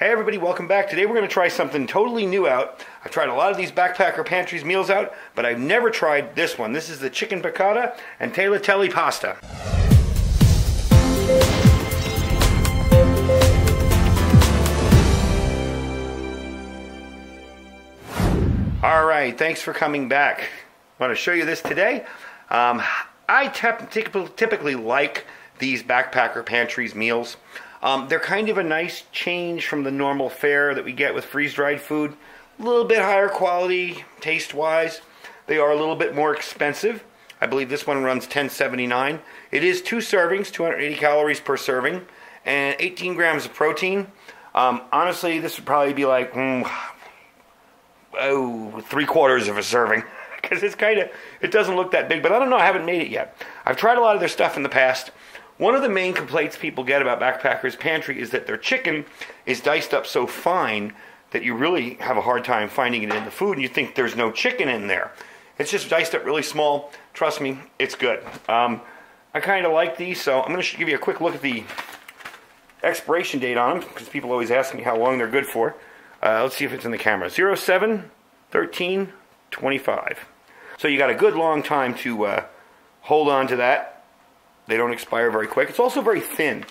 Hey everybody, welcome back. Today we're going to try something totally new out. I've tried a lot of these Backpacker Pantry's meals out, but I've never tried this one. This is the chicken piccata and tagliatelli pasta. Alright, thanks for coming back. I want to show you this today. I typically like these Backpacker Pantry's meals. They're kind of a nice change from the normal fare that we get with freeze-dried food. A little bit higher quality, taste-wise. They are a little bit more expensive. I believe this one runs $10.79. It is 2 servings, 280 calories per serving, and 18 grams of protein. Honestly, this would probably be like, 3/4 of a serving. Because it doesn't look that big, but I don't know, I haven't made it yet. I've tried a lot of their stuff in the past. One of the main complaints people get about Backpacker's Pantry is that their chicken is diced up so fine that you really have a hard time finding it in the food, and you think there's no chicken in there. It's just diced up really small. Trust me, it's good. I kind of like these, so I'm going to give you a quick look at the expiration date on them, because people always ask me how long they're good for. Let's see if it's in the camera. 07/13/25. So you got a good long time to hold on to that. They don't expire very quick. It's also very thin.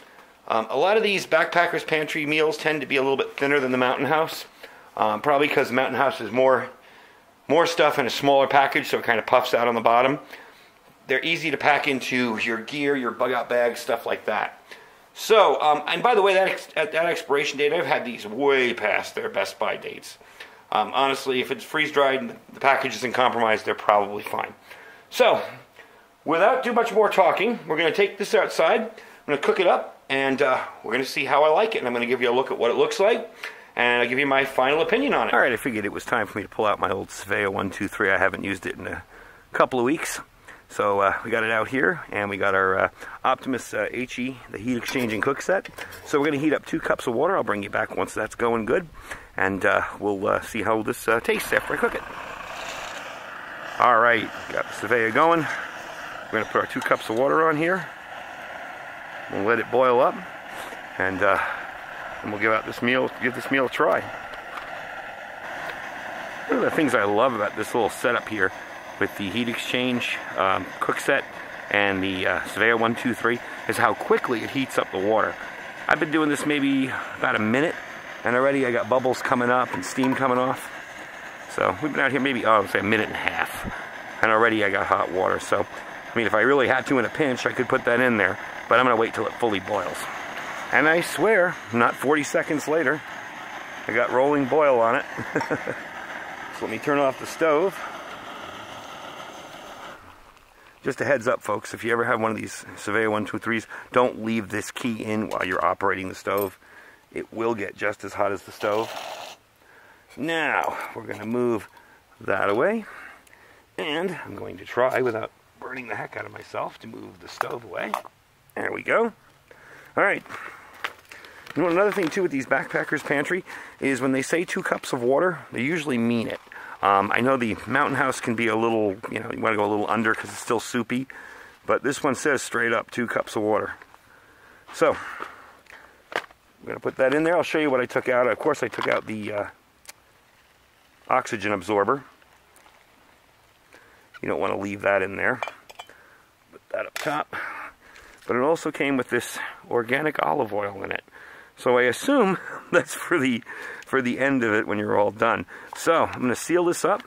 A lot of these Backpacker's Pantry meals tend to be a little bit thinner than the Mountain House. Probably because the Mountain House is more stuff in a smaller package, so it kind of puffs out on the bottom. They're easy to pack into your gear, your bug-out bags, stuff like that. So, and by the way, that expiration date, I've had these way past their Best Buy dates. Honestly, if it's freeze-dried and the package isn't compromised, they're probably fine. So, without too much more talking, we're going to take this outside, I'm going to cook it up, and we're going to see how I like it, and I'm going to give you a look at what it looks like, and I'll give you my final opinion on it. Alright, I figured it was time for me to pull out my old Svea 123. I haven't used it in a couple of weeks. So we got it out here, and we got our Optimus HE, the heat exchanging cook set. So we're going to heat up 2 cups of water. I'll bring you back once that's going good, and we'll see how this tastes after I cook it. Alright, got the Svea going. We're going to put our 2 cups of water on here. We'll let it boil up, and we'll give this meal a try. One of the things I love about this little setup here with the heat exchange cook set and the Svea 123 is how quickly it heats up the water. I've been doing this maybe about a minute, and already I got bubbles coming up and steam coming off. So we've been out here maybe, say a minute and a half, and already I got hot water. So I mean, if I really had to in a pinch, I could put that in there, but I'm going to wait till it fully boils. And I swear, not 40 seconds later, I got rolling boil on it. So let me turn off the stove. Just a heads up, folks, if you ever have one of these Svea 123s, don't leave this key in while you're operating the stove. It will get just as hot as the stove. Now, we're going to move that away, and I'm going to try, without burning the heck out of myself, to move the stove away. There we go. Alright. You know, another thing, too, with these Backpackers Pantry is when they say 2 cups of water, they usually mean it. I know the Mountain House can be a little, you want to go a little under because it's still soupy, but this one says straight up 2 cups of water. So, I'm going to put that in there. I'll show you what I took out. Of course, I took out the oxygen absorber. You don't want to leave that in there. Put that up top. But it also came with this organic olive oil in it. So I assume that's for the end of it when you're all done. So I'm going to seal this up,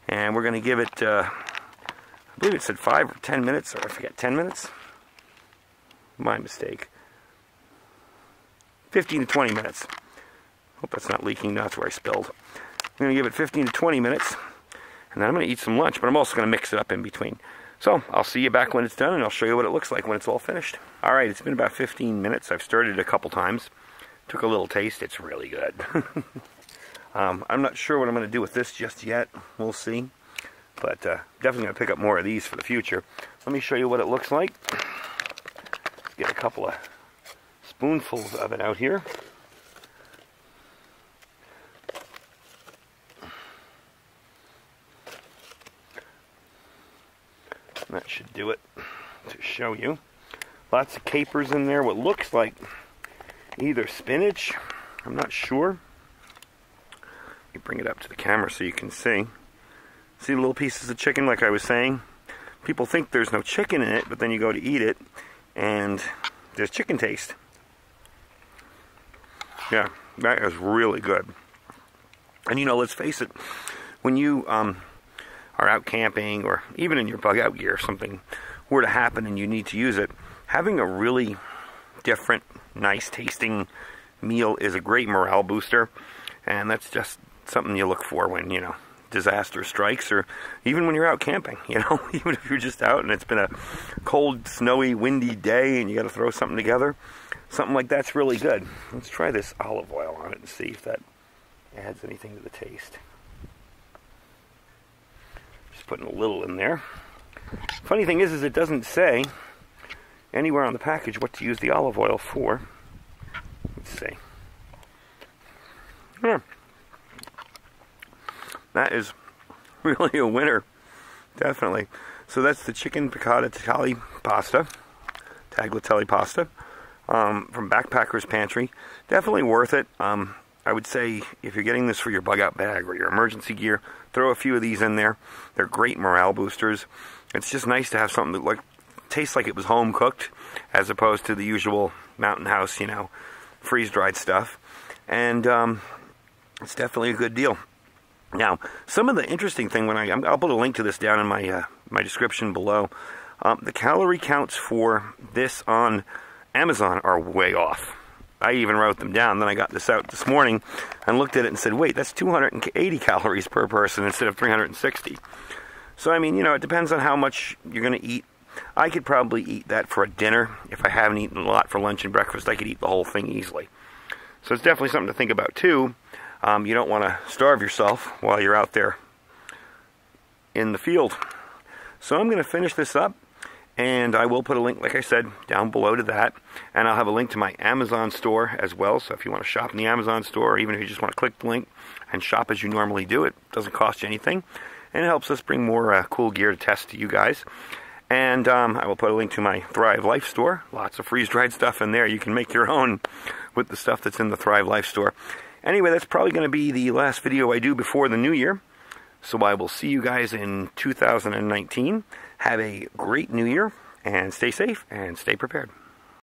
and we're going to give it, I believe it said 5 or 10 minutes, or I forget, 10 minutes? My mistake. 15 to 20 minutes. Hope that's not leaking. No, that's where I spilled. I'm going to give it 15 to 20 minutes, and then I'm going to eat some lunch, but I'm also going to mix it up in between. So, I'll see you back when it's done, and I'll show you what it looks like when it's all finished. Alright, it's been about 15 minutes. I've stirred it a couple times. Took a little taste. It's really good. I'm not sure what I'm going to do with this just yet. We'll see. But definitely going to pick up more of these for the future. Let me show you what it looks like. Let's get a couple of spoonfuls of it out here. That should do it to show you. Lots of capers in there. What looks like either spinach I'm not sure. Let me bring it up to the camera so you can see. See the little pieces of chicken, like I was saying? People think there's no chicken in it, but then you go to eat it, and there's chicken taste. Yeah, that is really good. And you know, let's face it, when you are out camping, or even in your bug out gear, if something were to happen and you need to use it, having a really different, nice tasting meal is a great morale booster. And that's just something you look for when, you know, disaster strikes, or even when you're out camping, you know, even if you're just out and it's been a cold, snowy, windy day and you got to throw something together, something like that's really good. Let's try this olive oil on it and see if that adds anything to the taste. Just putting a little in there. Funny thing is it doesn't say anywhere on the package what to use the olive oil for. Let's see. Yeah. That is really a winner, definitely. So that's the chicken piccata tagliatelli pasta from Backpacker's Pantry. Definitely worth it. I would say if you're getting this for your bug out bag or your emergency gear, throw a few of these in there. They're great morale boosters. It's just nice to have something that tastes like it was home cooked, as opposed to the usual Mountain House, you know, freeze-dried stuff. And it's definitely a good deal. Now, some of the interesting thing, I'll put a link to this down in my my description below. The calorie counts for this on Amazon are way off. I even wrote them down. Then I got this out this morning and looked at it and said, wait, that's 280 calories per person instead of 360. So, I mean, you know, it depends on how much you're going to eat. I could probably eat that for a dinner. If I haven't eaten a lot for lunch and breakfast, I could eat the whole thing easily. So it's definitely something to think about, too. You don't want to starve yourself while you're out there in the field. So I'm going to finish this up, and I will put a link, like I said, down below to that. And I'll have a link to my Amazon store as well. So if you want to shop in the Amazon store, or even if you just want to click the link and shop as you normally do, it doesn't cost you anything. And it helps us bring more cool gear to test to you guys. And I will put a link to my Thrive Life store. Lots of freeze-dried stuff in there. You can make your own with the stuff that's in the Thrive Life store. Anyway, that's probably going to be the last video I do before the new year. So I will see you guys in 2019. Have a great new year, and stay safe and stay prepared.